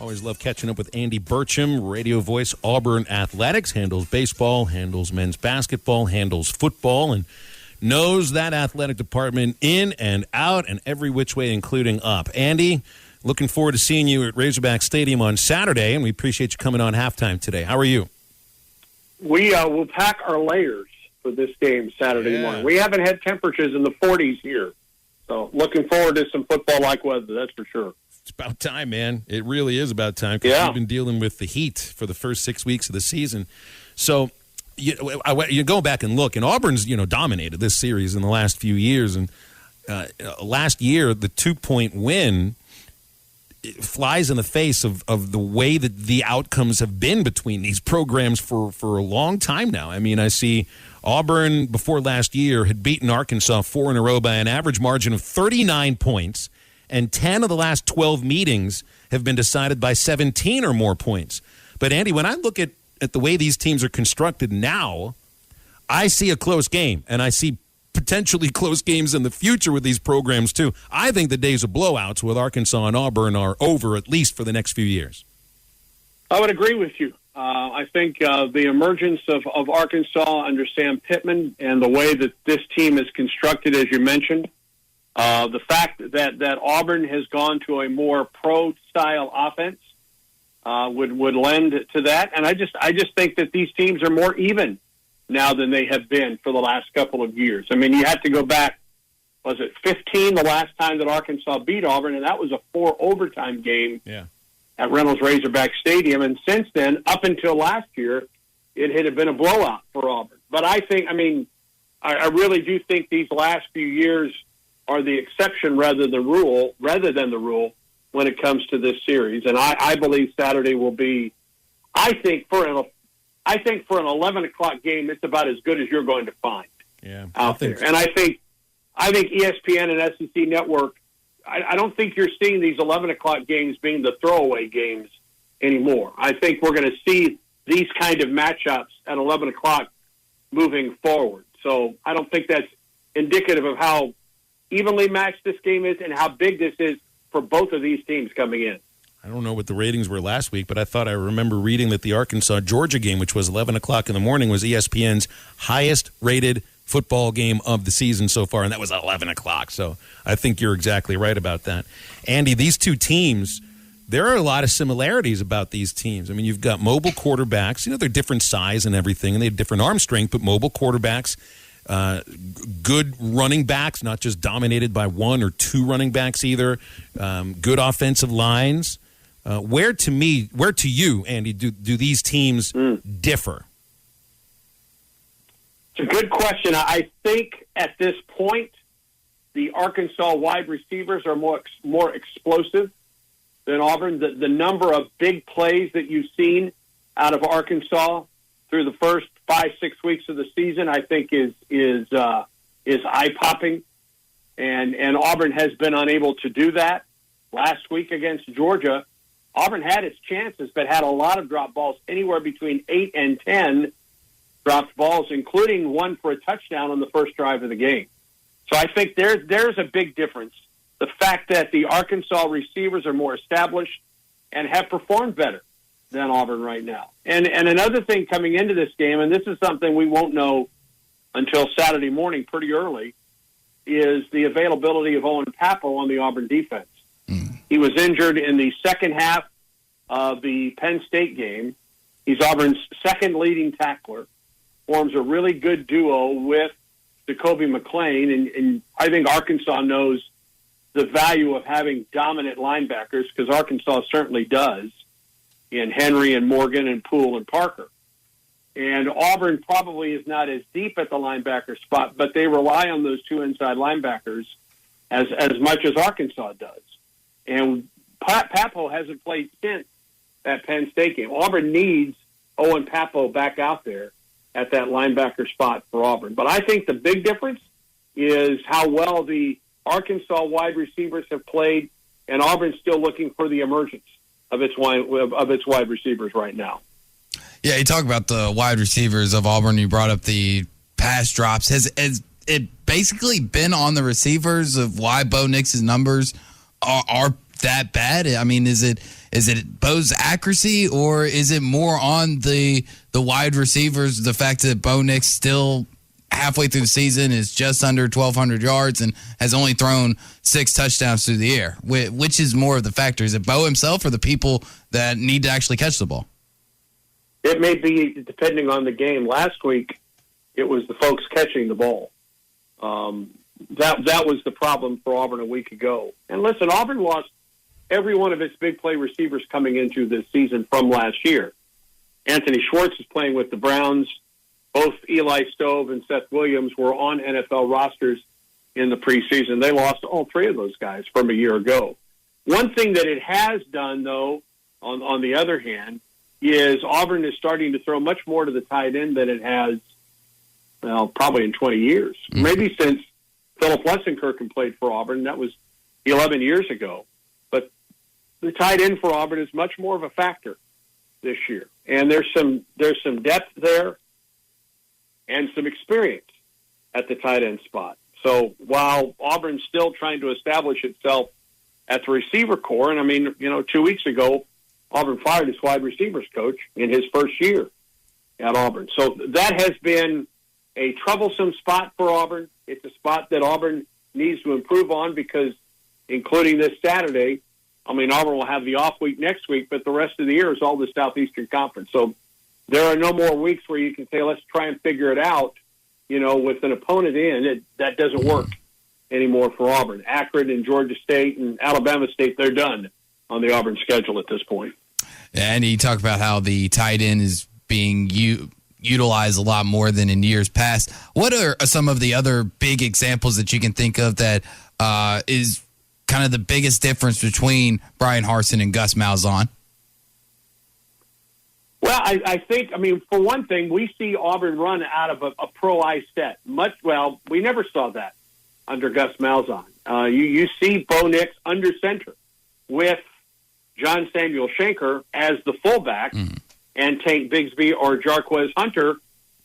Always love catching up with Andy Burcham, radio voice, Auburn Athletics, handles baseball, handles men's basketball, handles football, and knows that athletic department in and out and every which way, including up. Andy, looking forward to seeing you at Razorback Stadium on Saturday, and we appreciate you coming on halftime today. How are you? We will pack our layers for this game Saturday morning. We haven't had temperatures in the 40s here, so looking forward to some football-like weather, that's for sure. It's about time, man. It really is about time because we've been dealing with the heat for the first 6 weeks of the season. So you go back and look, and Auburn's dominated this series in the last few years. And last year, the 2-point win flies in the face of the way that the outcomes have been between these programs for a long time now. I mean, I see Auburn before last year had beaten Arkansas 4 in a row by an average margin of 39 points. And 10 of the last 12 meetings have been decided by 17 or more points. But, Andy, when I look at the way these teams are constructed now, I see a close game, and I see potentially close games in the future with these programs, too. I think the days of blowouts with Arkansas and Auburn are over, at least for the next few years. I would agree with you. I think the emergence of Arkansas under Sam Pittman and the way that this team is constructed, as you mentioned, the fact that Auburn has gone to a more pro-style offense would lend to that, and I just think that these teams are more even now than they have been for the last couple of years. I mean, you have to go back, was it 15 the last time that Arkansas beat Auburn, and that was a 4 overtime game at Reynolds Razorback Stadium, and since then, up until last year, it had been a blowout for Auburn. But I really do think these last few years are the exception rather than the rule when it comes to this series. And I believe Saturday will be, I think for an 11 o'clock game, it's about as good as you're going to find out there. So. And I think ESPN and SEC Network, I don't think you're seeing these 11 o'clock games being the throwaway games anymore. I think we're going to see these kind of matchups at 11 o'clock moving forward. So I don't think that's indicative of how evenly matched this game is and how big this is for both of these teams coming in. I don't know what the ratings were last week, but I thought I remember reading that the Arkansas-Georgia game, which was 11 o'clock in the morning, was ESPN's highest-rated football game of the season so far, and that was 11 o'clock. So I think you're exactly right about that. Andy, these two teams, there are a lot of similarities about these teams. I mean, you've got mobile quarterbacks. They're different size and everything, and they have different arm strength, but mobile quarterbacks, good running backs, not just dominated by 1 or 2 running backs either. Good offensive lines. Where to you, Andy, do these teams differ? It's a good question. I think at this point, the Arkansas wide receivers are more explosive than Auburn. The number of big plays that you've seen out of Arkansas through the first 5-6 weeks of the season, I think is eye-popping, and Auburn has been unable to do that. Last week against Georgia, Auburn had its chances, but had a lot of drop balls, anywhere between 8 and 10 dropped balls, including one for a touchdown on the first drive of the game. So I think there's a big difference. The fact that the Arkansas receivers are more established and have performed better than Auburn right now. And another thing coming into this game, and this is something we won't know until Saturday morning pretty early, is the availability of Owen Pappo on the Auburn defense. He was injured in the second half of the Penn State game. He's Auburn's second leading tackler, forms a really good duo with Jacoby McClain, and I think Arkansas knows the value of having dominant linebackers, because Arkansas certainly does, in Henry and Morgan and Poole and Parker. And Auburn probably is not as deep at the linebacker spot, but they rely on those 2 inside linebackers as much as Arkansas does. And Pappo hasn't played since that Penn State game. Auburn needs Owen Pappo back out there at that linebacker spot for Auburn. But I think the big difference is how well the Arkansas wide receivers have played, and Auburn's still looking for the emergence of its wide receivers right now. Yeah, you talk about the wide receivers of Auburn. You brought up the pass drops. Has it basically been on the receivers of why Bo Nix's numbers are that bad? I mean, is it Is it Bo's accuracy, or is it more on the wide receivers, the fact that Bo Nix still halfway through the season is just under 1,200 yards and has only thrown 6 touchdowns through the air? Which is more of the factor? Is it Bo himself or the people that need to actually catch the ball? It may be depending on the game. Last week, it was the folks catching the ball. That was the problem for Auburn a week ago. And listen, Auburn lost every one of its big play receivers coming into this season from last year. Anthony Schwartz is playing with the Browns. Both Eli Stove and Seth Williams were on NFL rosters in the preseason. They lost all 3 of those guys from a year ago. One thing that it has done, though, on the other hand, is Auburn is starting to throw much more to the tight end than it has, well, probably in 20 years. Maybe since Philip Lessenkirchen played for Auburn. That was 11 years ago. But the tight end for Auburn is much more of a factor this year. And there's some depth there and some experience at the tight end spot. So while Auburn's still trying to establish itself at the receiver core, and I mean, 2 weeks ago, Auburn fired its wide receivers coach in his first year at Auburn. So that has been a troublesome spot for Auburn. It's a spot that Auburn needs to improve on because, including this Saturday, Auburn will have the off week next week, but the rest of the year is all the Southeastern Conference. So there are no more weeks where you can say, let's try and figure it out, with an opponent in. That doesn't work anymore for Auburn. Akron and Georgia State and Alabama State, they're done on the Auburn schedule at this point. And you talk about how the tight end is being utilized a lot more than in years past. What are some of the other big examples that you can think of that is kind of the biggest difference between Brian Harsin and Gus Malzahn? Well, I think, for one thing, we see Auburn run out of a pro-eye set. We never saw that under Gus Malzahn. You see Bo Nix under center with John Samuel Schenker as the fullback and Tank Bigsby or Jarquez Hunter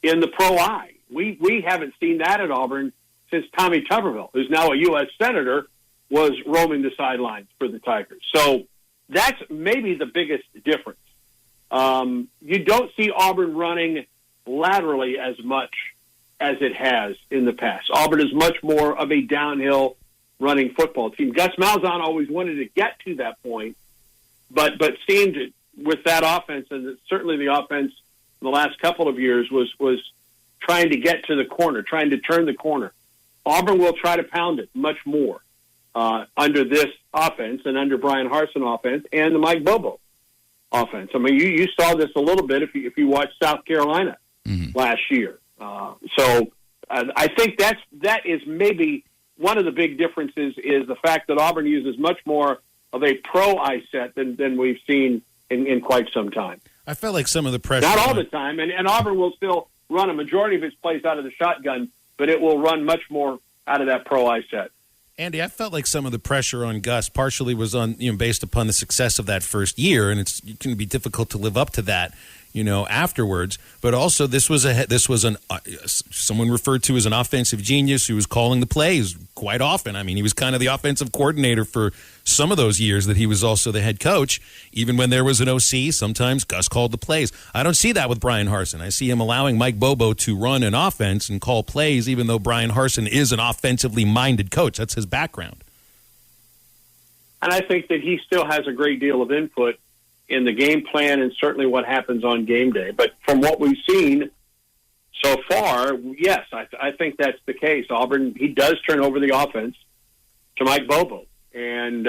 in the pro-eye. We haven't seen that at Auburn since Tommy Tuberville, who's now a U.S. Senator, was roaming the sidelines for the Tigers. So that's maybe the biggest difference. You don't see Auburn running laterally as much as it has in the past. Auburn is much more of a downhill running football team. Gus Malzahn always wanted to get to that point, but seemed with that offense, and certainly the offense in the last couple of years was trying to get to the corner, trying to turn the corner. Auburn will try to pound it much more under this offense and under Brian Harsin offense and the Mike Bobo offense. You saw this a little bit if you watched South Carolina last year. So I think that is maybe one of the big differences is the fact that Auburn uses much more of a pro-eye set than we've seen in quite some time. I felt like some of the pressure. Not all the time, and Auburn will still run a majority of its plays out of the shotgun, but it will run much more out of that pro-eye set. Andy, I felt like some of the pressure on Gus partially was on based upon the success of that first year, and it can be difficult to live up to that, afterwards. But also, this was someone referred to as an offensive genius who was calling the plays quite often. He was kind of the offensive coordinator for some of those years that he was also the head coach. Even when there was an OC, sometimes Gus called the plays. I don't see that with Brian Harsin. I see him allowing Mike Bobo to run an offense and call plays, even though Brian Harsin is an offensively minded coach. That's his background. And I think that he still has a great deal of input in the game plan and certainly what happens on game day. But from what we've seen so far, yes, I think that's the case. Auburn, he does turn over the offense to Mike Bobo. And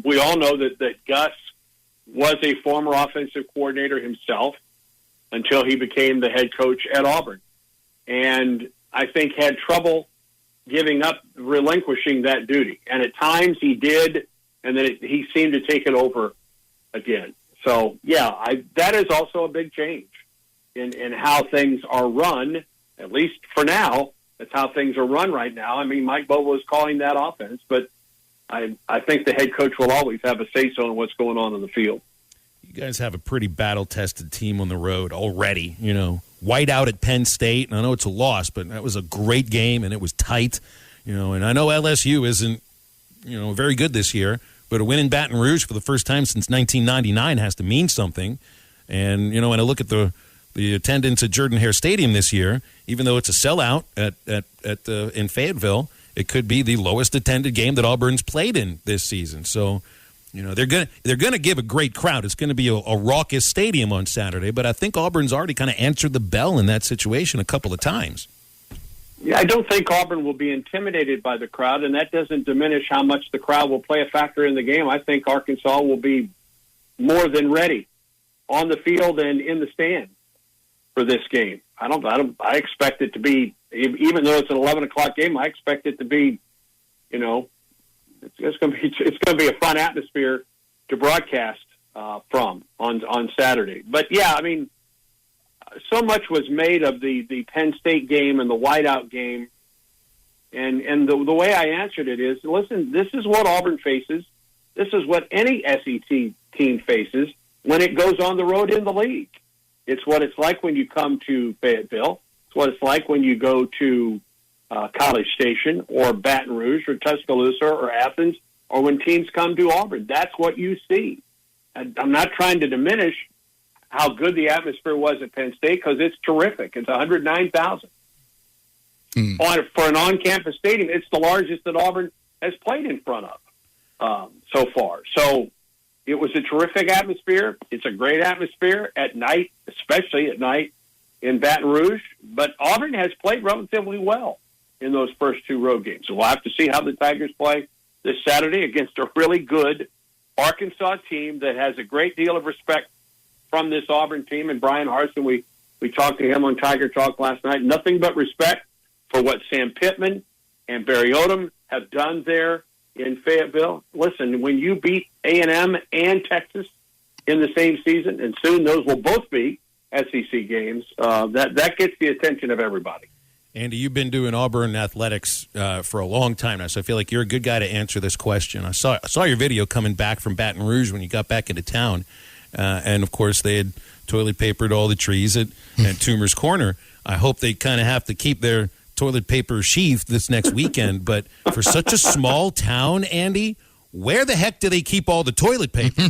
we all know that Gus was a former offensive coordinator himself until he became the head coach at Auburn. And I think had trouble relinquishing that duty. And at times he did, and then he seemed to take it over again. So, that is also a big change in how things are run, at least for now. That's how things are run right now. Mike Bobo is calling that offense, but I think the head coach will always have a say-so in what's going on the field. You guys have a pretty battle-tested team on the road already. White out at Penn State, and I know it's a loss, but that was a great game, and it was tight. And I know LSU isn't, very good this year, but a win in Baton Rouge for the first time since 1999 has to mean something. And, when I look at the attendance at Jordan-Hare Stadium this year, even though it's a sellout in Fayetteville, it could be the lowest attended game that Auburn's played in this season. So, they're gonna give a great crowd. It's going to be a raucous stadium on Saturday, but I think Auburn's already kind of answered the bell in that situation a couple of times. Yeah, I don't think Auburn will be intimidated by the crowd, and that doesn't diminish how much the crowd will play a factor in the game. I think Arkansas will be more than ready on the field and in the stand for this game. I expect it to be, even though it's an 11 o'clock game, I expect it to be, it's going to be a fun atmosphere to broadcast from on Saturday. But yeah, so much was made of the Penn State game and the whiteout game, and the way I answered it is, listen, this is what Auburn faces. This is what any SEC team faces when it goes on the road in the league. It's what it's like when you come to Fayetteville. It's what it's like when you go to College Station or Baton Rouge or Tuscaloosa or Athens, or when teams come to Auburn. That's what you see. And I'm not trying to diminish how good the atmosphere was at Penn State, because it's terrific. It's 109,000. For an on-campus stadium, it's the largest that Auburn has played in front of so far. So it was a terrific atmosphere. It's a great atmosphere at night, especially at night in Baton Rouge. But Auburn has played relatively well in those first two road games. So we'll have to see how the Tigers play this Saturday against a really good Arkansas team that has a great deal of respect from this Auburn team. And Brian Harsin, we talked to him on Tiger Talk last night. Nothing but respect for what Sam Pittman and Barry Odom have done there in Fayetteville. Listen, when you beat A&M and Texas in the same season, and soon those will both be SEC games, that gets the attention of everybody. Andy, you've been doing Auburn athletics for a long time now, so I feel like you're a good guy to answer this question. I saw your video coming back from Baton Rouge when you got back into town, and of course they had toilet papered all the trees at Toomer's Corner. I hope they kind of have to keep their toilet paper sheathed this next weekend, but for such a small town, Andy, where the heck do they keep all the toilet paper?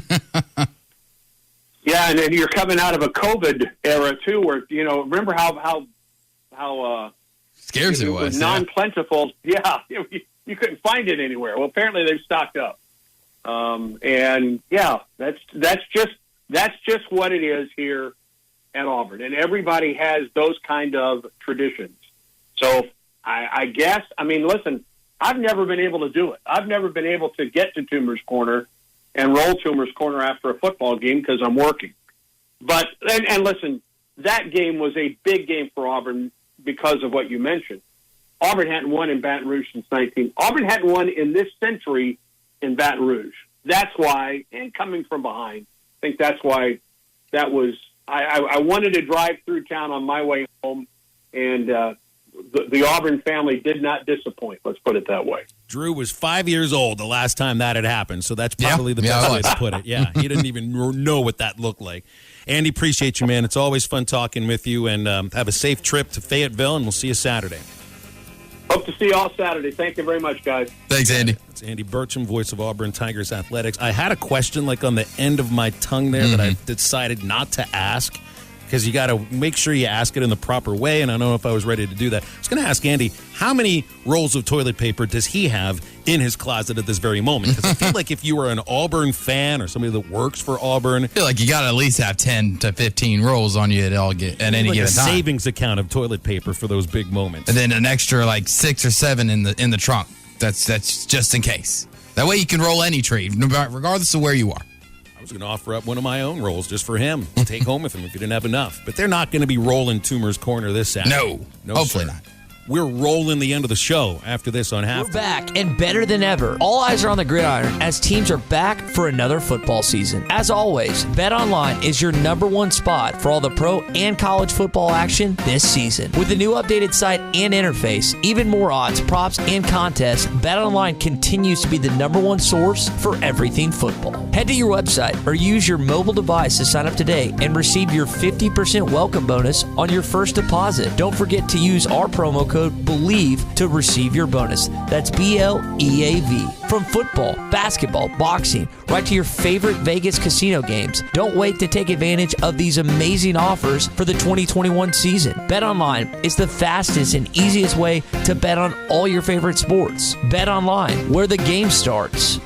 Yeah, and then you're coming out of a COVID era too, where remember how scarce it was, non-plentiful. Yeah, you couldn't find it anywhere. Well, apparently they've stocked up, and yeah, that's just what it is here at Auburn, and everybody has those kind of traditions. So I guess, listen, I've never been able to do it. I've never been able to get to Toomer's Corner and roll Toomer's Corner after a football game because I'm working. But, and listen, that game was a big game for Auburn because of what you mentioned. Auburn hadn't won in Baton Rouge since Auburn hadn't won in this century in Baton Rouge. That's why, and coming from behind, I think that's why that was, I wanted to drive through town on my way home, and the Auburn family did not disappoint. Let's put it that way. Drew was 5 years old the last time that had happened, so that's probably the best way to put it. Yeah, he didn't even know what that looked like. Andy, appreciate you, man. It's always fun talking with you, and have a safe trip to Fayetteville, and we'll see you Saturday. Hope to see you all Saturday. Thank you very much, guys. Thanks, Andy. It's Andy Burcham, voice of Auburn Tigers Athletics. I had a question on the end of my tongue there that I decided not to ask, because you got to make sure you ask it in the proper way, and I don't know if I was ready to do that. I was going to ask Andy, how many rolls of toilet paper does he have in his closet at this very moment? Because I feel like if you were an Auburn fan or somebody that works for Auburn, I feel like you got to at least have 10 to 15 rolls on you at any given time. Savings account of toilet paper for those big moments. And then an extra 6 or 7 in the trunk. That's just in case. That way you can roll any tree, regardless of where you are. I was going to offer up one of my own rolls just for him to take home with him if you didn't have enough. But they're not going to be rolling Toomer's Corner this Saturday. No, hopefully not. We're rolling the end of the show after this on Halftime. We're back and better than ever. All eyes are on the gridiron as teams are back for another football season. As always, BetOnline is your #1 spot for all the pro and college football action this season. With the new updated site and interface, even more odds, props, and contests, BetOnline continues to be the #1 source for everything football. Head to your website or use your mobile device to sign up today and receive your 50% welcome bonus on your first deposit. Don't forget to use our promo code BELIEVE to receive your bonus. That's BLEAV. From football, basketball, boxing, right to your favorite Vegas casino games. Don't wait to take advantage of these amazing offers for the 2021 season. BetOnline is the fastest and easiest way to bet on all your favorite sports. BetOnline, where the game starts.